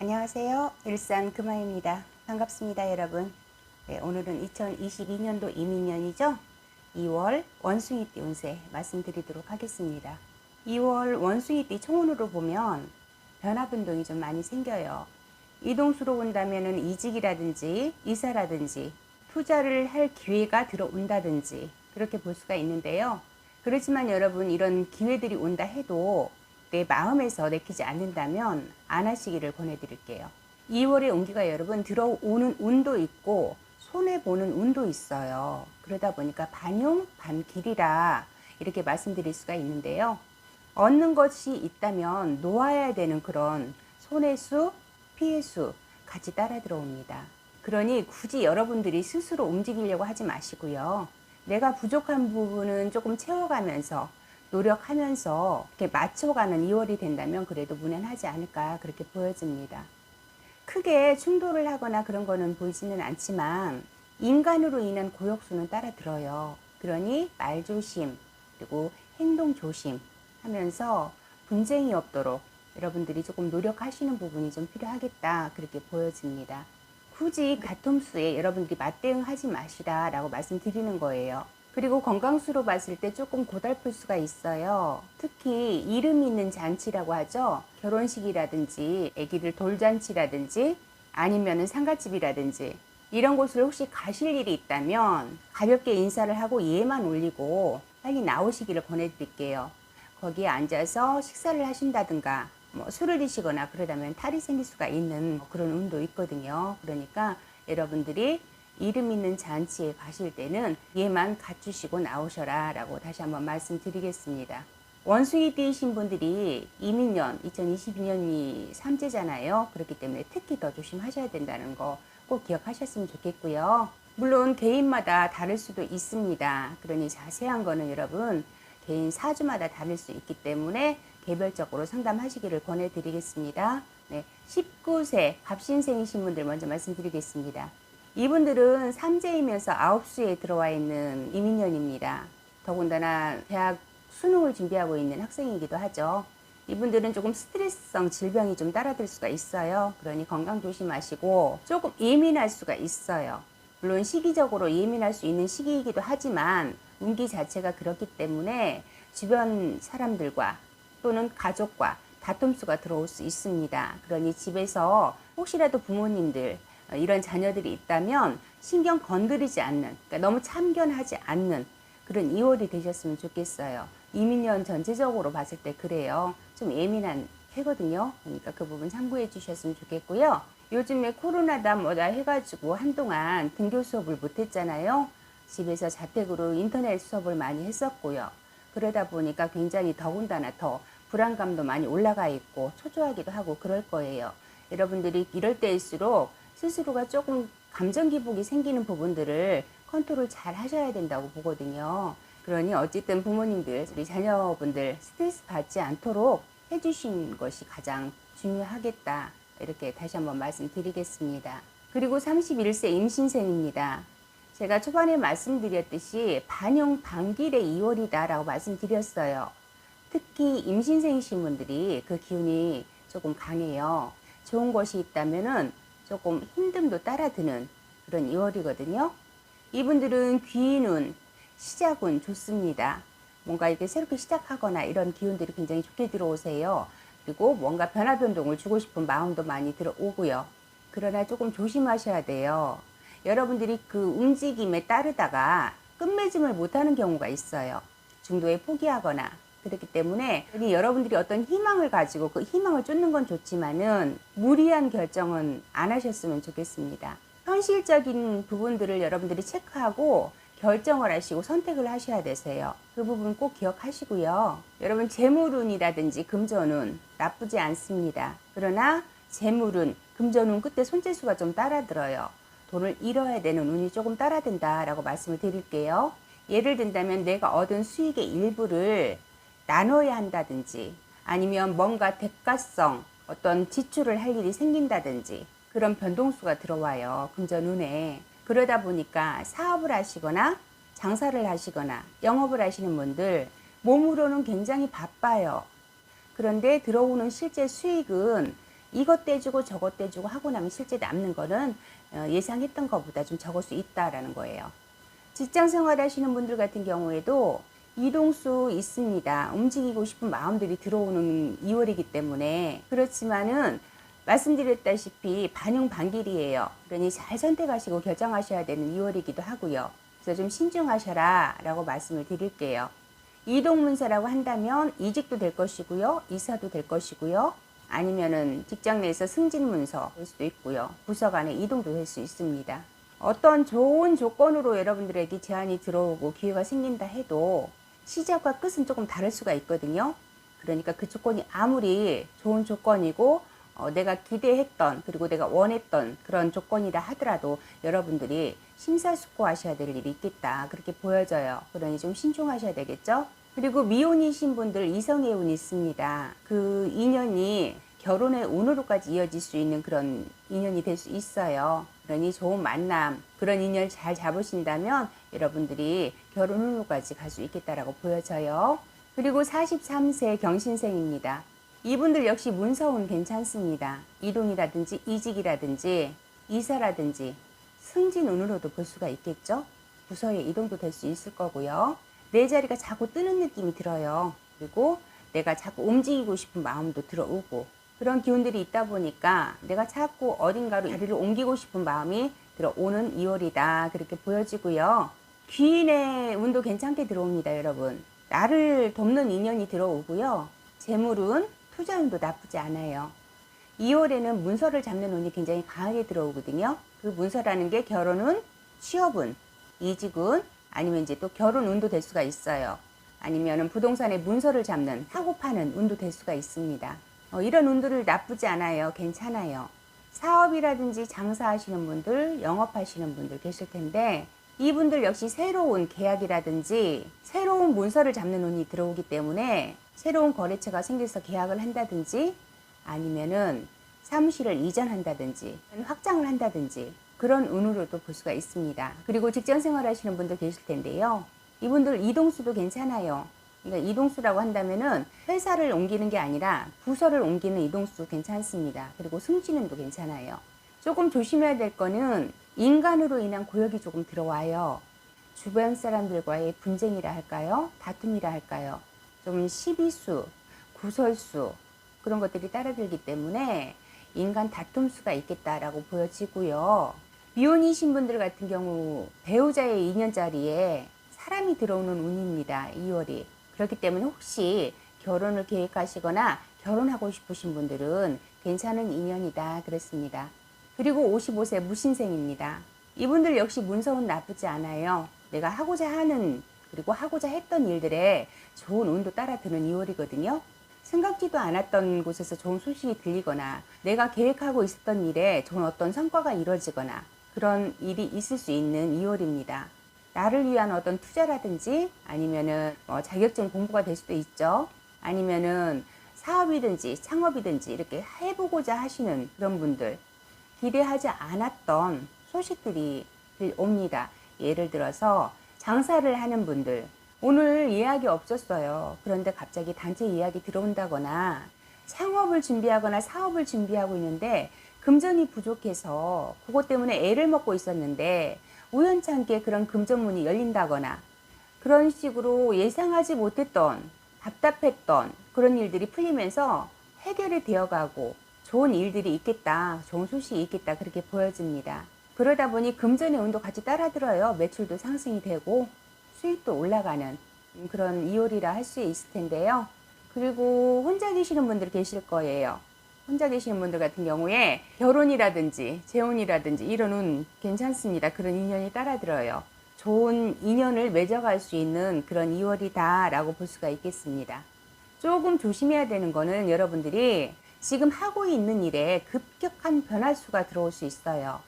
안녕하세요. 일산 금화입니다. 반갑습니다, 여러분. 네, 오늘은 2022년도 이민년이죠. 2월 원숭이띠 운세 말씀드리도록 하겠습니다. 2월 원숭이띠 총운으로 보면 변화 변동이 좀 많이 생겨요. 이동수로 본다면은 이직이라든지 이사라든지 투자를 할 기회가 들어온다든지 그렇게 볼 수가 있는데요. 그렇지만 여러분, 이런 기회들이 온다 해도 내 마음에서 내키지 않는다면 안 하시기를 권해드릴게요. 2월의 운기가 여러분 들어오는 운도 있고 손해보는 운도 있어요. 그러다 보니까 반용 반길이라 이렇게 말씀드릴 수가 있는데요. 얻는 것이 있다면 놓아야 되는 그런 손해수, 피해수 같이 따라 들어옵니다. 그러니 굳이 여러분들이 스스로 움직이려고 하지 마시고요. 내가 부족한 부분은 조금 채워가면서 노력하면서 이렇게 맞춰가는 2월이 된다면 그래도 무난하지 않을까 그렇게 보여집니다. 크게 충돌을 하거나 그런 거는 보이지는 않지만 인간으로 인한 고역수는 따라 들어요. 그러니 말 조심 그리고 행동 조심 하면서 분쟁이 없도록 여러분들이 조금 노력하시는 부분이 좀 필요하겠다 그렇게 보여집니다. 굳이 가통수에 여러분들이 맞대응하지 마시라 라고 말씀드리는 거예요. 그리고 건강수로 봤을 때 조금 고달플 수가 있어요. 특히 이름 있는 잔치라고 하죠. 결혼식이라든지 아기들 돌잔치라든지 아니면은 상갓집이라든지 이런 곳을 혹시 가실 일이 있다면 가볍게 인사를 하고 예만 올리고 빨리 나오시기를 권해드릴게요. 거기에 앉아서 식사를 하신다든가 술을 드시거나 그러다면 탈이 생길 수가 있는 그런 운도 있거든요. 그러니까 여러분들이 이름 있는 잔치에 가실 때는 얘만 갖추시고 나오셔라 라고 다시 한번 말씀드리겠습니다. 원숭이 띠이신 분들이 이민년 2022년이 삼재잖아요. 그렇기 때문에 특히 더 조심하셔야 된다는 거 꼭 기억하셨으면 좋겠고요. 물론 개인마다 다를 수도 있습니다. 그러니 자세한 거는 여러분 개인 사주마다 다를 수 있기 때문에 개별적으로 상담하시기를 권해드리겠습니다. 네, 19세 갑신생이신 분들 먼저 말씀드리겠습니다. 이분들은 삼재이면서 아홉수에 들어와 있는 이민년입니다. 더군다나 대학 수능을 준비하고 있는 학생이기도 하죠. 이분들은 조금 스트레스성 질병이 좀 따라들 수가 있어요. 그러니 건강 조심하시고 조금 예민할 수가 있어요. 물론 시기적으로 예민할 수 있는 시기이기도 하지만 운기 자체가 그렇기 때문에 주변 사람들과 또는 가족과 다툼수가 들어올 수 있습니다. 그러니 집에서 혹시라도 부모님들 이런 자녀들이 있다면 신경 건드리지 않는, 그러니까 너무 참견하지 않는 그런 2월이 되셨으면 좋겠어요. 이민년 전체적으로 봤을 때 그래요. 좀 예민한 해거든요. 그러니까 그 부분 참고해 주셨으면 좋겠고요. 요즘에 코로나다 뭐다 해가지고 한동안 등교 수업을 못했잖아요. 집에서 자택으로 인터넷 수업을 많이 했었고요. 그러다 보니까 굉장히 더군다나 더 불안감도 많이 올라가 있고 초조하기도 하고 그럴 거예요. 여러분들이 이럴 때일수록 스스로가 조금 감정 기복이 생기는 부분들을 컨트롤 잘 하셔야 된다고 보거든요. 그러니 어쨌든 부모님들, 우리 자녀분들 스트레스 받지 않도록 해주신 것이 가장 중요하겠다. 이렇게 다시 한번 말씀드리겠습니다. 그리고 31세 임신생입니다. 제가 초반에 말씀드렸듯이 반용 반길의 2월이다 라고 말씀드렸어요. 특히 임신생이신 분들이 그 기운이 조금 강해요. 좋은 것이 있다면은 조금 힘듦도 따라드는 그런 2월이거든요. 이분들은 귀인운, 시작운 좋습니다. 뭔가 이렇게 새롭게 시작하거나 이런 기운들이 굉장히 좋게 들어오세요. 그리고 뭔가 변화 변동을 주고 싶은 마음도 많이 들어오고요. 그러나 조금 조심하셔야 돼요. 여러분들이 그 움직임에 따르다가 끝맺음을 못하는 경우가 있어요. 중도에 포기하거나. 그렇기 때문에 여러분들이 어떤 희망을 가지고 그 희망을 쫓는 건 좋지만은 무리한 결정은 안 하셨으면 좋겠습니다. 현실적인 부분들을 여러분들이 체크하고 결정을 하시고 선택을 하셔야 되세요. 그 부분 꼭 기억하시고요. 여러분 재물운이라든지 금전운 나쁘지 않습니다. 그러나 재물운, 금전운 그때 손재수가 좀 따라들어요. 돈을 잃어야 되는 운이 조금 따라든다라고 말씀을 드릴게요. 예를 든다면 내가 얻은 수익의 일부를 나눠야 한다든지 아니면 뭔가 대가성 어떤 지출을 할 일이 생긴다든지 그런 변동수가 들어와요. 금전운에. 그러다 보니까 사업을 하시거나 장사를 하시거나 영업을 하시는 분들 몸으로는 굉장히 바빠요. 그런데 들어오는 실제 수익은 이것 떼주고 저것 떼주고 하고 나면 실제 남는 거는 예상했던 것보다 좀 적을 수 있다라는 거예요. 직장 생활 하시는 분들 같은 경우에도 이동수 있습니다. 움직이고 싶은 마음들이 들어오는 2월이기 때문에. 그렇지만은 말씀드렸다시피 반용반길이에요. 그러니 잘 선택하시고 결정하셔야 되는 2월이기도 하고요. 그래서 좀 신중하셔라 라고 말씀을 드릴게요. 이동문서라고 한다면 이직도 될 것이고요. 이사도 될 것이고요. 아니면은 직장 내에서 승진문서 될 수도 있고요. 부서 간의 이동도 될 수 있습니다. 어떤 좋은 조건으로 여러분들에게 제안이 들어오고 기회가 생긴다 해도 시작과 끝은 조금 다를 수가 있거든요. 그러니까 그 조건이 아무리 좋은 조건이고 내가 기대했던 그리고 내가 원했던 그런 조건이라 하더라도 여러분들이 심사숙고하셔야 될 일이 있겠다 그렇게 보여져요. 그러니 좀 신중하셔야 되겠죠. 그리고 미혼이신 분들 이성의 운이 있습니다. 그 인연이 결혼의 운으로까지 이어질 수 있는 그런 인연이 될 수 있어요. 그러니 좋은 만남 그런 인연을 잘 잡으신다면 여러분들이 결혼 운으로까지 갈 수 있겠다라고 보여져요. 그리고 43세 경신생입니다. 이분들 역시 문서운 괜찮습니다. 이동이라든지 이직이라든지 이사라든지 승진운으로도 볼 수가 있겠죠. 부서의 이동도 될 수 있을 거고요. 내 자리가 자꾸 뜨는 느낌이 들어요. 그리고 내가 자꾸 움직이고 싶은 마음도 들어오고 그런 기운들이 있다 보니까 내가 자꾸 어딘가로 자리를 옮기고 싶은 마음이 들어오는 2월이다 그렇게 보여지고요. 귀인의 운도 괜찮게 들어옵니다. 여러분. 나를 돕는 인연이 들어오고요. 재물운, 투자운도 나쁘지 않아요. 2월에는 문서를 잡는 운이 굉장히 강하게 들어오거든요. 그 문서라는 게 결혼운, 취업운, 이직운, 아니면 이제 또 결혼운도 될 수가 있어요. 아니면은 부동산의 문서를 잡는 사고 파는 운도 될 수가 있습니다. 이런 운들을 나쁘지 않아요. 괜찮아요. 사업이라든지 장사하시는 분들, 영업하시는 분들 계실 텐데 이분들 역시 새로운 계약이라든지 새로운 문서를 잡는 운이 들어오기 때문에 새로운 거래처가 생겨서 계약을 한다든지 아니면은 사무실을 이전한다든지 확장을 한다든지 그런 운으로도 볼 수가 있습니다. 그리고 직장 생활 하시는 분들 계실 텐데요. 이분들 이동수도 괜찮아요. 그러니까 이동수라고 한다면은 회사를 옮기는 게 아니라 부서를 옮기는 이동수 괜찮습니다. 그리고 승진운도 괜찮아요. 조금 조심해야 될 거는 인간으로 인한 고역이 조금 들어와요. 주변 사람들과의 분쟁이라 할까요? 다툼이라 할까요? 좀 시비수, 구설수 그런 것들이 따라들기 때문에 인간 다툼수가 있겠다라고 보여지고요. 미혼이신 분들 같은 경우 배우자의 인연 자리에 사람이 들어오는 운입니다. 2월이. 그렇기 때문에 혹시 결혼을 계획하시거나 결혼하고 싶으신 분들은 괜찮은 인연이다 그랬습니다. 그리고 55세 무신생입니다. 이분들 역시 문서운 나쁘지 않아요. 내가 하고자 하는 그리고 하고자 했던 일들에 좋은 운도 따라드는 2월이거든요. 생각지도 않았던 곳에서 좋은 소식이 들리거나 내가 계획하고 있었던 일에 좋은 어떤 성과가 이루어지거나 그런 일이 있을 수 있는 2월입니다. 나를 위한 어떤 투자라든지 아니면은 자격증 공부가 될 수도 있죠. 아니면은 사업이든지 창업이든지 이렇게 해보고자 하시는 그런 분들 기대하지 않았던 소식들이 옵니다. 예를 들어서 장사를 하는 분들 오늘 예약이 없었어요. 그런데 갑자기 단체 예약이 들어온다거나 창업을 준비하거나 사업을 준비하고 있는데 금전이 부족해서 그것 때문에 애를 먹고 있었는데 우연찮게 그런 금전문이 열린다거나 그런 식으로 예상하지 못했던 답답했던 그런 일들이 풀리면서 해결이 되어가고 좋은 일들이 있겠다, 좋은 소식이 있겠다 그렇게 보여집니다. 그러다 보니 금전의 운도 같이 따라들어요. 매출도 상승이 되고 수익도 올라가는 그런 2월이라 할 수 있을 텐데요. 그리고 혼자 계시는 분들 계실 거예요. 혼자 계시는 분들 같은 경우에 결혼이라든지 재혼이라든지 이런 운 괜찮습니다. 그런 인연이 따라들어요. 좋은 인연을 맺어갈 수 있는 그런 2월이다 라고 볼 수가 있겠습니다. 조금 조심해야 되는 거는 여러분들이 지금 하고 있는 일에 급격한 변화수가 들어올 수 있어요.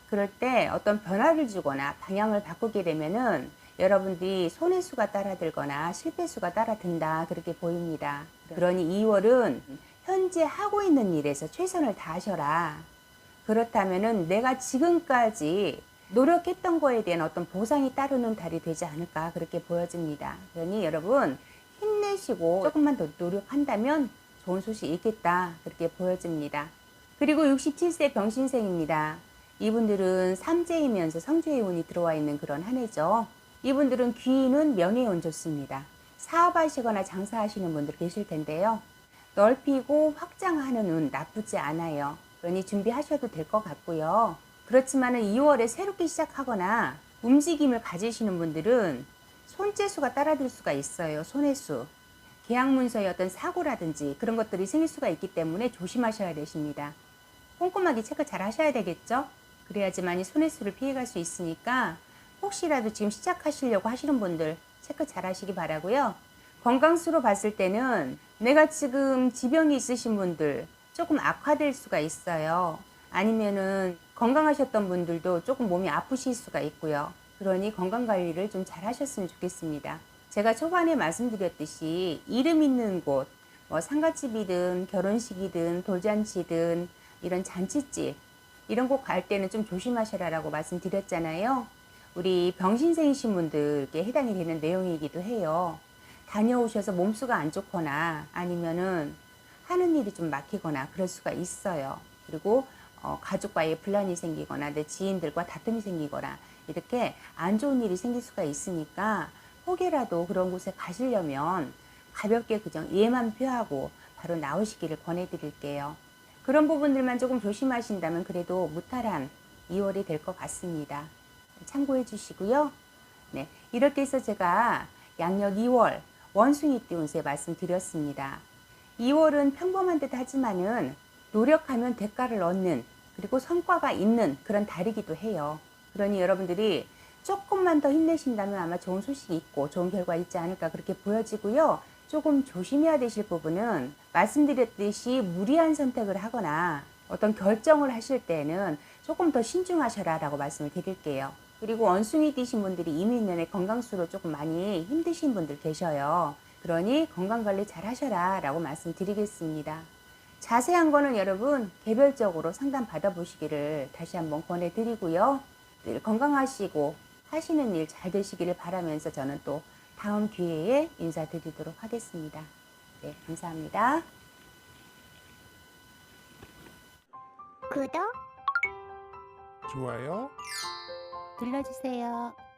그럴 때 어떤 변화를 주거나 방향을 바꾸게 되면은 여러분들이 손해수가 따라들거나 실패수가 따라든다 그렇게 보입니다. 그러니 2월은 현재 하고 있는 일에서 최선을 다하셔라. 그렇다면은 내가 지금까지 노력했던 거에 대한 어떤 보상이 따르는 달이 되지 않을까 그렇게 보여집니다. 그러니 여러분 힘내시고 조금만 더 노력한다면 좋은 소식이 있겠다 그렇게 보여집니다. 그리고 67세 병신생입니다. 이분들은 삼재이면서 성주의 운이 들어와 있는 그런 한 해죠. 이분들은 귀인은 명예의 운 좋습니다. 사업하시거나 장사하시는 분들 계실 텐데요. 넓히고 확장하는 운 나쁘지 않아요. 그러니 준비하셔도 될 것 같고요. 그렇지만은 2월에 새롭게 시작하거나 움직임을 가지시는 분들은 손재수가 따라들 수가 있어요. 손해수. 계약 문서의 어떤 사고라든지 그런 것들이 생길 수가 있기 때문에 조심하셔야 되십니다. 꼼꼼하게 체크 잘 하셔야 되겠죠? 그래야지만이 손해수를 피해갈 수 있으니까 혹시라도 지금 시작하시려고 하시는 분들 체크 잘 하시기 바라고요. 건강수로 봤을 때는 내가 지금 지병이 있으신 분들 조금 악화될 수가 있어요. 아니면은 건강하셨던 분들도 조금 몸이 아프실 수가 있고요. 그러니 건강관리를 좀 잘 하셨으면 좋겠습니다. 제가 초반에 말씀드렸듯이 이름 있는 곳, 뭐 상갓집이든 결혼식이든 돌잔치든 이런 잔치집 이런 곳 갈 때는 좀 조심하셔라라고 말씀드렸잖아요. 우리 병신생이신 분들께 해당이 되는 내용이기도 해요. 다녀오셔서 몸수가 안 좋거나 아니면은 하는 일이 좀 막히거나 그럴 수가 있어요. 그리고 가족과의 분란이 생기거나 내 지인들과 다툼이 생기거나 이렇게 안 좋은 일이 생길 수가 있으니까 혹여라도 그런 곳에 가시려면 가볍게 그냥 예만 표하고 바로 나오시기를 권해드릴게요. 그런 부분들만 조금 조심하신다면 그래도 무탈한 2월이 될 것 같습니다. 참고해 주시고요. 네, 이렇게 해서 제가 양력 2월 원숭이띠 운세 말씀드렸습니다. 2월은 평범한 듯 하지만은 노력하면 대가를 얻는 그리고 성과가 있는 그런 달이기도 해요. 그러니 여러분들이 조금만 더 힘내신다면 아마 좋은 소식이 있고 좋은 결과 있지 않을까 그렇게 보여지고요. 조금 조심해야 되실 부분은 말씀드렸듯이 무리한 선택을 하거나 어떤 결정을 하실 때는 조금 더 신중하셔라 라고 말씀을 드릴게요. 그리고 원숭이 띠신 분들이 이민년에 건강수로 조금 많이 힘드신 분들 계셔요. 그러니 건강관리 잘 하셔라 라고 말씀드리겠습니다. 자세한 거는 여러분 개별적으로 상담 받아보시기를 다시 한번 권해드리고요. 늘 건강하시고 하시는 일 잘 되시기를 바라면서 저는 또 다음 기회에 인사드리도록 하겠습니다. 네, 감사합니다. 구독 좋아요 눌러주세요.